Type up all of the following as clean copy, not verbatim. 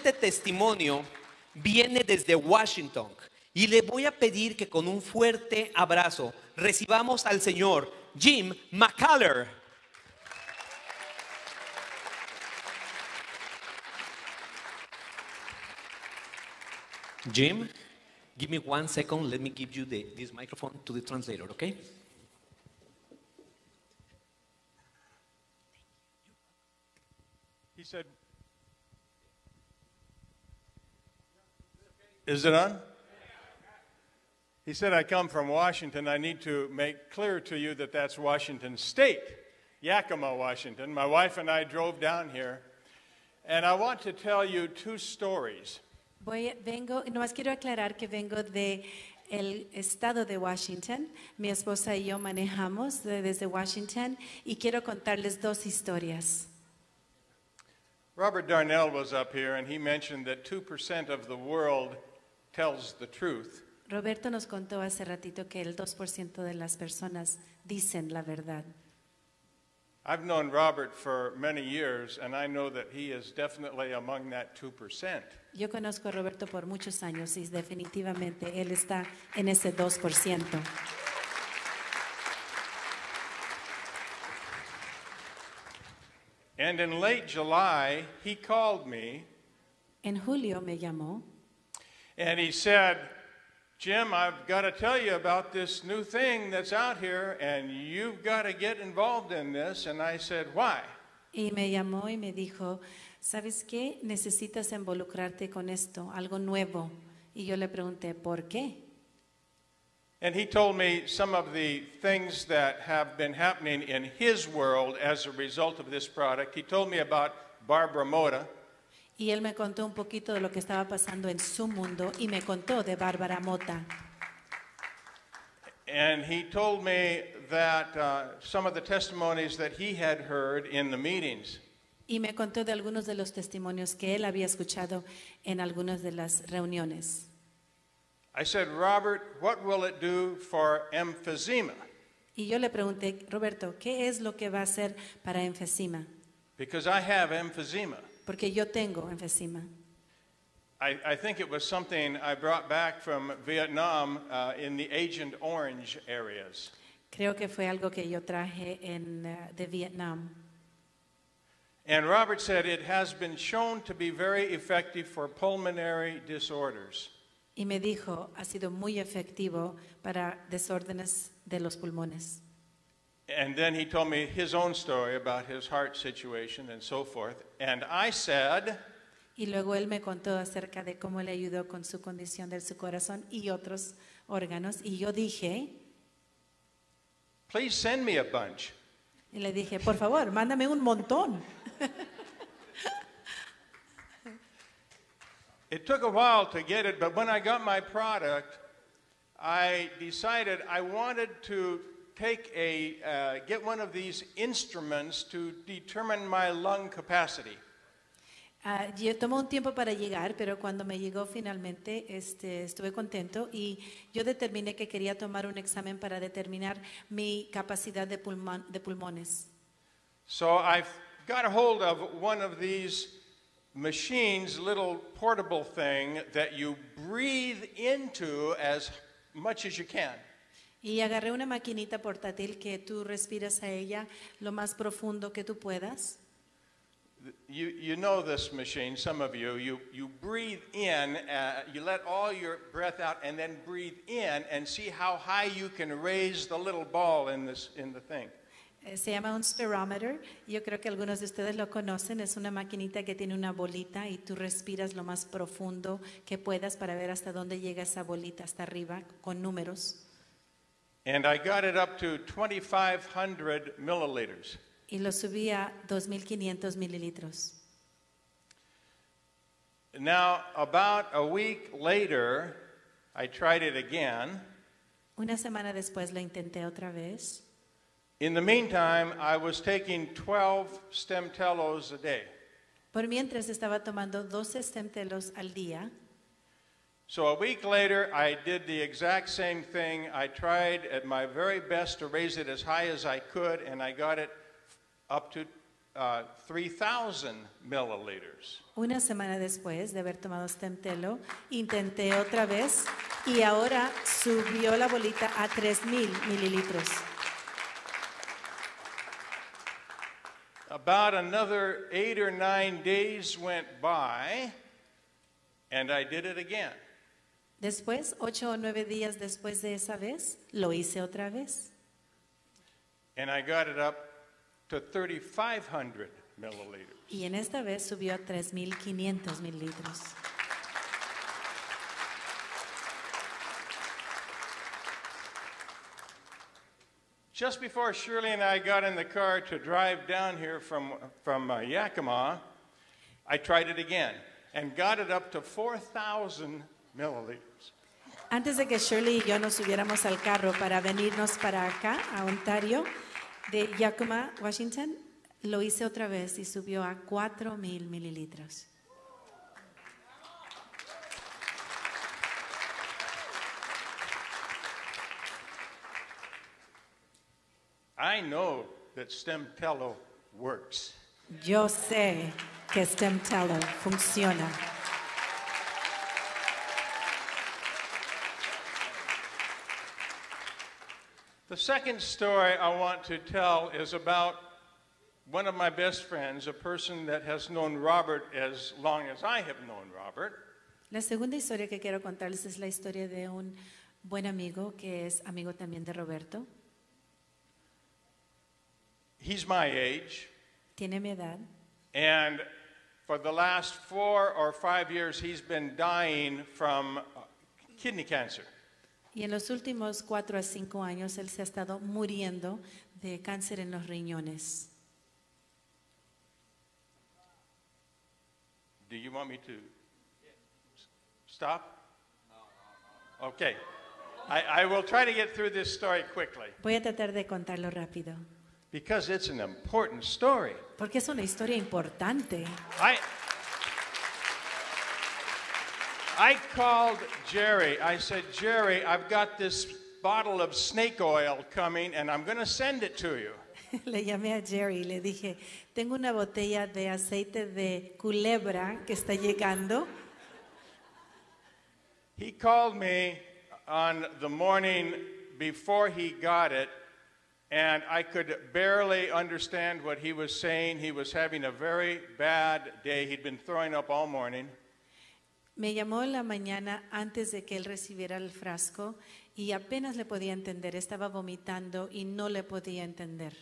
siguiente testimonio viene desde Washington y le voy a pedir que con un fuerte abrazo recibamos al señor Jim McCuller. Jim, give me 1 second. Let me give you this microphone to the translator, okay? He said, is it on? He said, I come from Washington. I need to make clear to you that that's Washington State, Yakima, Washington. My wife and I drove down here, and I want to tell you 2 stories. Nomás quiero aclarar que vengo de el estado de Washington. Mi esposa y yo manejamos desde Washington y quiero contarles 2 historias. Robert Darnell was up here, and he mentioned that 2% of the world tells the truth. Roberto nos contó hace ratito que el 2% de las personas dicen la verdad. I've known Robert for many years, and I know that he is definitely among that 2%. Yo conozco a Roberto por muchos años y definitivamente él está en ese 2%. And in late July, he called me. En julio me llamó. And he said, Jim, I've got to tell you about this new thing that's out here, and you've got to get involved in this. And I said, why? Y me llamó y me dijo, ¿sabes qué? Necesitas involucrarte con esto, algo nuevo. Y yo le pregunté, ¿por qué? And he told me some of the things that have been happening in his world as a result of this product. He told me about Barbara Mota. Y él me contó un poquito de lo que estaba pasando en su mundo y me contó de Bárbara Mota. And he told me that some of the testimonies that he had heard in the meetings. Y me contó de algunos de los testimonios que él había escuchado en algunas de las reuniones. I said, Robert, what will it do for emphysema? Y yo le pregunté, Roberto, ¿qué es lo que va a hacer para enfisema? Because I have emphysema. Porque yo tengo enfisema. I think it was something I brought back from Vietnam in the Agent Orange areas. Creo que fue algo que yo traje de Vietnam. And Robert said it has been shown to be very effective for pulmonary disorders. Y me dijo, ha sido muy efectivo para desórdenes de los pulmones. And then he told me his own story about his heart situation and so forth. And I said, y luego él me contó acerca de cómo le ayudó con su condición de su corazón y otros órganos. Y yo dije, please send me a bunch. Y le dije, por favor, mándame un montón. It took a while to get it, but when I got my product, I decided I wanted to get one of these instruments to determine my lung capacity. Yo tomó un tiempo para llegar, pero cuando me llegó finalmente, estuve contento y yo determiné que quería tomar un examen para determinar mi capacidad de pulmones. So I got a hold of one of these machines, little portable thing that you breathe into as much as you can. Y agarré una maquinita portátil que tú respiras a ella lo más profundo que tú puedas. You know this machine, some of you. You breathe in, you let all your breath out, and then breathe in, and see how high you can raise the little ball in the thing. Se llama un spirometer. Yo creo que algunos de ustedes lo conocen. Es una maquinita que tiene una bolita y tú respiras lo más profundo que puedas para ver hasta dónde llega esa bolita, hasta arriba, con números. And I got it up to 2,500 milliliters. Y lo subí a 2,500 mililitros. Now, about a week later, I tried it again. Una semana después lo intenté otra vez. In the meantime, I was taking 12 stemtelos a day. Por mientras estaba tomando 12 stemtelos al día. So a week later, I did the exact same thing. I tried at my very best to raise it as high as I could, and I got it up to 3,000 milliliters. Una semana después de haber tomado Stemtelo, intenté otra vez y ahora subió la bolita a 3,000 mililitros. About another 8 or 9 days went by, and I did it again. Después, 8 o 9 días después de esa vez, lo hice otra vez. And I got it up to 3,500 milliliters. Y en esta vez subió a 3,500 mililitros. Just before Shirley and I got in the car to drive down here from Yakima, I tried it again and got it up to 4,000 milliliters. Antes de que Shirley y yo nos subiéramos al carro para venirnos para acá, a Ontario, de Yakima, Washington, lo hice otra vez y subió a 4,000 mililitros. I know that Stemtelo works. Yo sé que Stemtelo funciona. The second story I want to tell is about one of my best friends, a person that has known Robert as long as I have known Robert. La segunda historia que quiero contarles es la historia de un buen amigo que es amigo también de Roberto. He's my age, Tiene mi edad and for the last 4 or 5 years, he's been dying from kidney cancer. y en los últimos 4 a 5 años él se ha estado muriendo de cáncer en los riñones. Do you want me to stop? Okay. I will try to get through this story quickly Voy a tratar de contarlo rápido, because it's an important story. porque es una historia importante. I called Jerry. I said, Jerry, I've got this bottle of snake oil coming and I'm going to send it to you. Le llamé a Jerry y le dije, tengo una botella de aceite de culebra que está llegando. He called me on the morning before he got it, and I could barely understand what he was saying. He was having a very bad day. He'd been throwing up all morning. Me llamó en la mañana antes de que él recibiera el frasco y apenas le podía entender. Estaba vomitando y no le podía entender.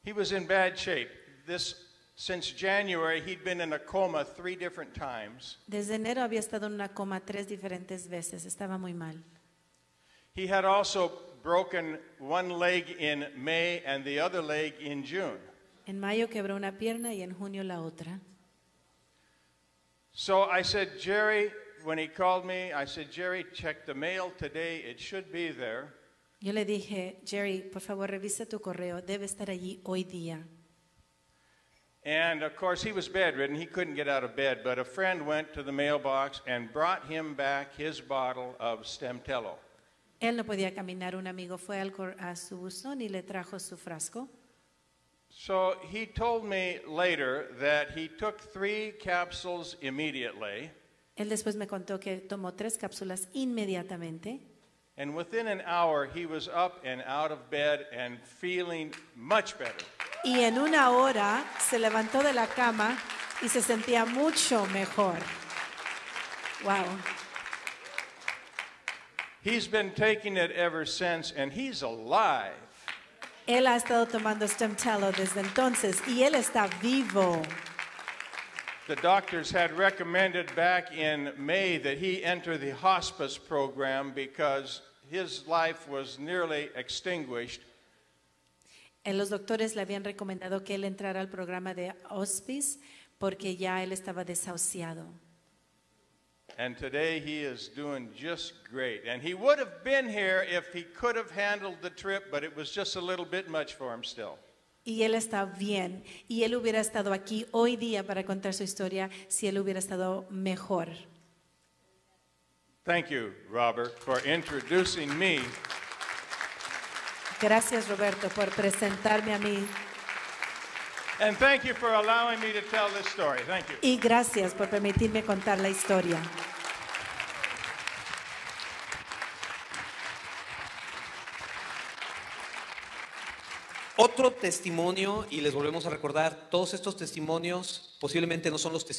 He was in bad shape. Since January, he'd been in a coma 3 different times. Desde enero había estado en una coma 3 diferentes veces. Estaba muy mal. He had also broken one leg in May and the other leg in June. En mayo quebró una pierna y en junio la otra. So I said, Jerry, when he called me, I said, Jerry, check the mail today. It should be there. Yo le dije, Jerry, por favor, revisa tu correo. Debe estar allí hoy día. And of course, he was bedridden. He couldn't get out of bed. But a friend went to the mailbox and brought him back his bottle of Stemtelo. Él no podía caminar. Un amigo fue a su buzón y le trajo su frasco. So he told me later that he took 3 capsules immediately. Él después me contó que tomó 3 cápsulas inmediatamente. And within an hour, he was up and out of bed and feeling much better. Y en una hora se levantó de la cama y se sentía mucho mejor. Wow. He's been taking it ever since, and he's alive. Él ha estado tomando Stemtelo desde entonces y él está vivo. The doctors had recommended back in May that he enter the hospice program because his life was nearly extinguished. Los doctores le habían recomendado que él entrara al programa de hospice porque ya él estaba desahuciado. And today he is doing just great. And he would have been here if he could have handled the trip, but it was just a little bit much for him still. Y él está bien. Y él hubiera estado aquí hoy día para contar su historia si él hubiera estado mejor. Thank you, Robert, for introducing me. Gracias, Roberto, por presentarme a mí. And thank you for allowing me to tell this story. Thank you. Y gracias por permitirme contar la historia. Otro testimonio, y les volvemos a recordar, todos estos testimonios posiblemente no son los testimonios